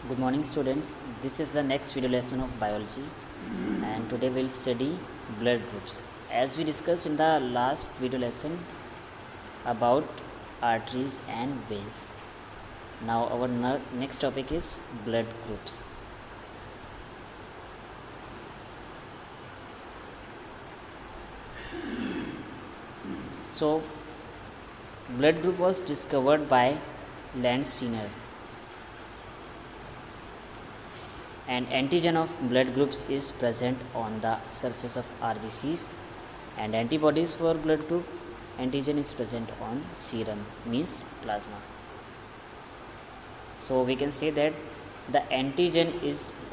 Good morning students. This is the next video lesson of biology and today we'll study blood groups. As we discussed in the last video lesson about arteries and veins. Now our next topic is blood groups. So blood group was discovered by Landsteiner. And antigen of blood groups is present on the surface of RBCs, and antibodies for blood group antigen is present on serum, means plasma. So we can say that the antigen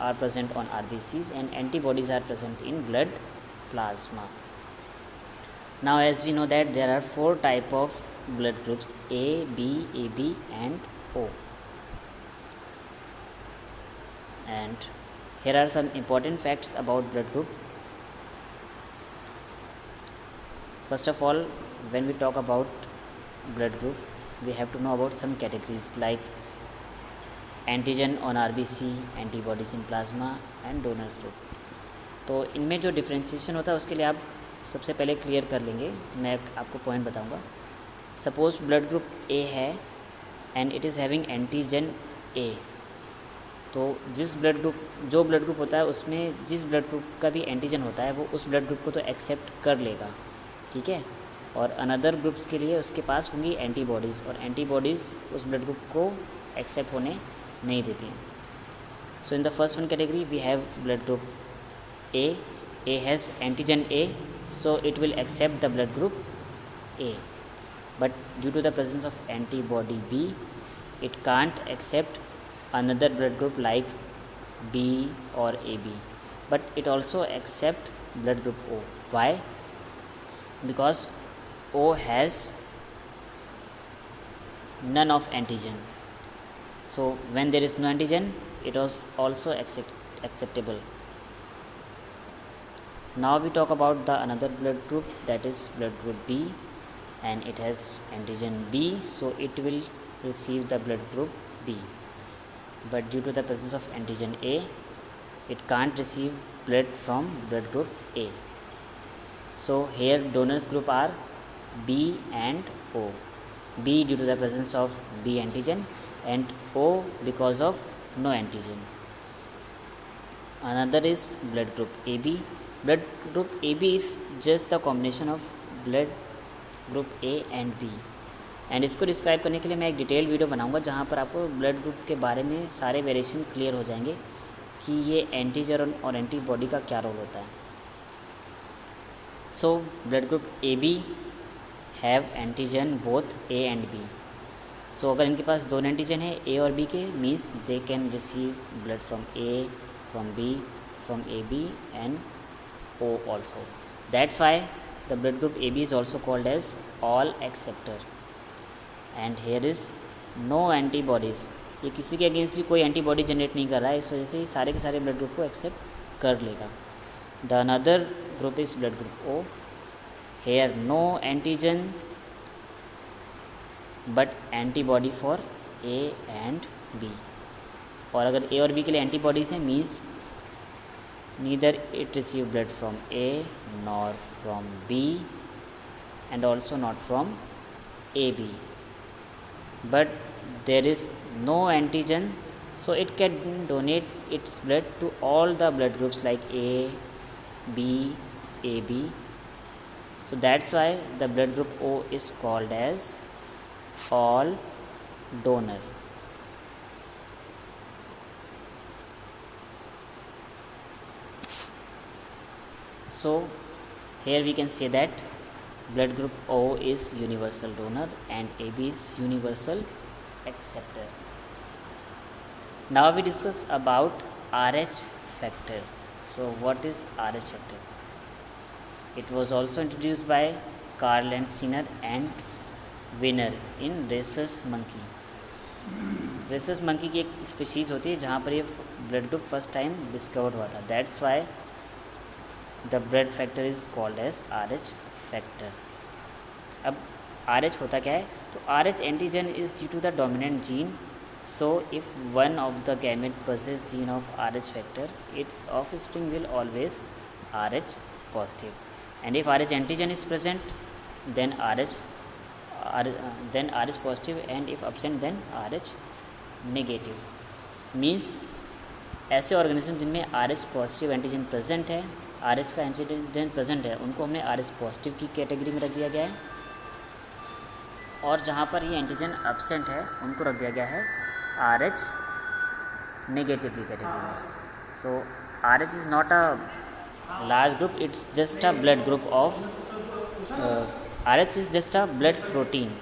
are present on RBCs and antibodies are present in blood plasma. Now as we know that there are 4 type of blood groups: A, B, AB and O. And here are some important facts about blood group. First of all, when we talk about blood group, we have to know about some categories like antigen on RBC, antibodies in plasma and donors group. तो इनमें जो differentiation होता है उसके लिए आप सबसे पहले क्लियर कर लेंगे. मैं आपको पॉइंट बताऊंगा. सपोज ब्लड ग्रुप ए है and it is having antigen ए. तो जो ब्लड ग्रुप होता है उसमें जिस ब्लड ग्रुप का भी एंटीजन होता है वो उस ब्लड ग्रुप को तो एक्सेप्ट कर लेगा, ठीक है. और अनदर ग्रुप्स के लिए उसके पास होंगी एंटीबॉडीज़, और एंटीबॉडीज़ उस ब्लड ग्रुप को एक्सेप्ट होने नहीं देती हैं. So in the first one category we have blood group A. A has antigen A, so it will accept the blood group A. But due to the presence of antibody B, it can't accept another blood group like B or AB, but it also accept blood group O. Why? Because O has none of antigen. So when there is no antigen, it was also acceptable. Now we talk about the another blood group, that is blood group B, and it has antigen B, so it will receive the blood group B. But due to the presence of antigen A, it can't receive blood from blood group A. So here donors group are B and O. B due to the presence of B antigen and O because of no antigen. Another is blood group AB. Blood group AB is just the combination of blood group A and B. And इसको describe करने के लिए मैं एक detail video बनाऊंगा जहाँ पर आपको ब्लड ग्रुप के बारे में सारे वेरिएशन क्लियर हो जाएंगे कि ये एंटीजन और एंटीबॉडी का क्या रोल होता है. So blood group A B have antigen both A and B. So अगर इनके पास दोनों एंटीजन है ए और बी के, means they can receive blood from A, from B, from A B and O also. That's why the blood group A B is also called as all acceptor. And here is no antibodies. ये किसी के against भी कोई antibody generate नहीं कर रहा है, इस वजह से सारे के सारे ब्लड ग्रुप को एक्सेप्ट कर लेगा. The another group is blood group O. Here no antigen but antibody for A and B. और अगर ए और बी के लिए एंटीबॉडीज़ हैं, means neither it receive blood from A nor from B and also not from A B. But there is no antigen, so it can donate its blood to all the blood groups like A, B, AB. So that's why the blood group O is called as all donor. So here we can say that blood group O is universal donor and AB is universal acceptor. Now we discuss about RH factor. So what is RH factor? It was also introduced by Carl Landsteiner and Wiener in rhesus monkey. rhesus monkey की एक species होती है जहाँ पर ये blood group first time discovered हुआ था. That's why the blood factor is called as RH factor. अब RH होता क्या है? तो RH antigen is due to the dominant gene So if one of the gamete possesses gene of Rh factor, its offspring will always Rh positive, and if Rh antigen is present, then then Rh positive, and if absent then Rh negative. Means ऐसे organism जिनमें Rh positive antigen present है, Rh का antigen present है, उनको हमने Rh positive की category में रख दिया गया है, और जहाँ पर ये एंटीजन एब्सेंट है उनको रख दिया गया है Rh नेगेटिव की कैटेगरी में. सो Rh is not a large group, it's just a blood group of Rh is just a blood protein,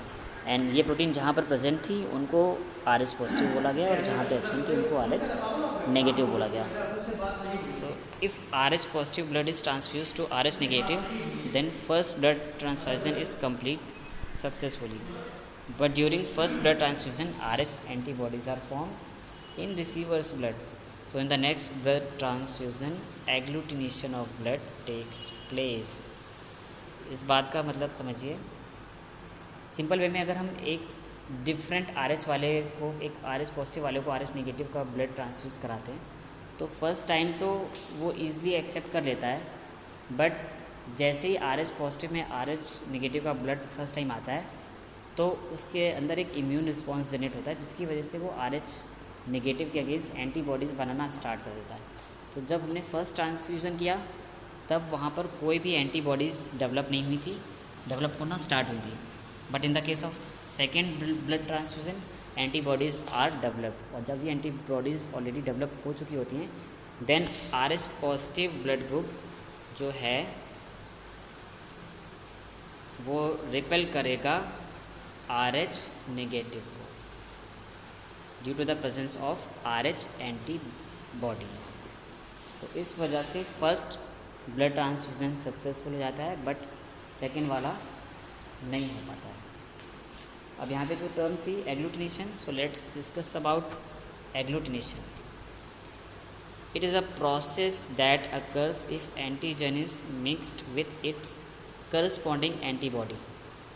and ये प्रोटीन जहाँ पर प्रेजेंट थी उनको Rh पॉजिटिव बोला गया, और जहाँ पे एब्सेंट थी उनको Rh नेगेटिव बोला गया. So if Rh positive blood is transfused to Rh negative, then first blood transfusion is complete successfully. But during first blood transfusion, Rh antibodies are formed in receiver's blood. So in the next blood transfusion, agglutination of blood takes place. इस बात का मतलब समझिए, simple way में अगर हम एक different Rh वाले को, एक Rh पॉजिटिव वाले को Rh नेगेटिव का ब्लड ट्रांसफ्यूज़ कराते हैं, तो फर्स्ट टाइम तो वो ईज़िली एक्सेप्ट कर लेता है, बट जैसे ही Rh पॉजिटिव में Rh नेगेटिव का ब्लड फर्स्ट टाइम आता है, तो उसके अंदर एक इम्यून रिस्पॉन्स जनरेट होता है, जिसकी वजह से वो Rh नेगेटिव के अगेंस्ट एंटीबॉडीज़ बनाना स्टार्ट कर देता है. तो जब हमने फर्स्ट ट्रांसफ्यूज़न किया, तब वहाँ पर कोई भी एंटीबॉडीज़ डेवलप नहीं हुई थी, डेवलप होना स्टार्ट हुई थी. But in the case of second blood transfusion, antibodies are developed, और जब ये एंटीबॉडीज़ ऑलरेडी डेवलप हो चुकी होती हैं, then Rh positive blood group जो है वो रिपेल करेगा Rh नेगेटिव को, due to the presence of Rh antibody. तो इस वजह से फर्स्ट ब्लड ट्रांसफ्यूज़न सक्सेसफुल हो जाता है, बट सेकेंड वाला नहीं हो पाता है. अब यहाँ पे जो टर्म थी agglutination, so let's discuss about agglutination. It is a process that occurs if antigen is mixed with its corresponding antibody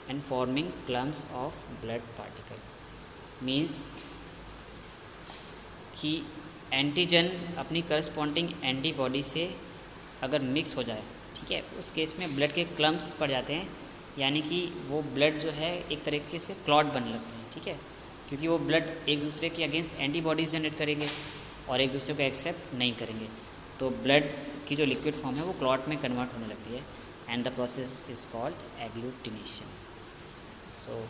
and forming clumps of blood particle. Means कि एंटीजन अपनी करस्पॉन्डिंग एंटीबॉडी से अगर mix हो जाए, ठीक है, उस case में ब्लड के क्लम्स पड़ जाते हैं, यानी कि वो ब्लड जो है एक तरीके से क्लॉट बनने लगते हैं, ठीक है, क्योंकि वो ब्लड एक दूसरे के अगेंस्ट एंटीबॉडीज़ जनरेट करेंगे और एक दूसरे को एक्सेप्ट नहीं करेंगे, तो ब्लड की जो लिक्विड फॉर्म है वो क्लॉट में कन्वर्ट होने लगती है, and the process is called agglutination. So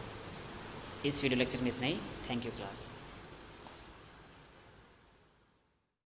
इस वीडियो लेक्चर में इतना ही. Thank you class.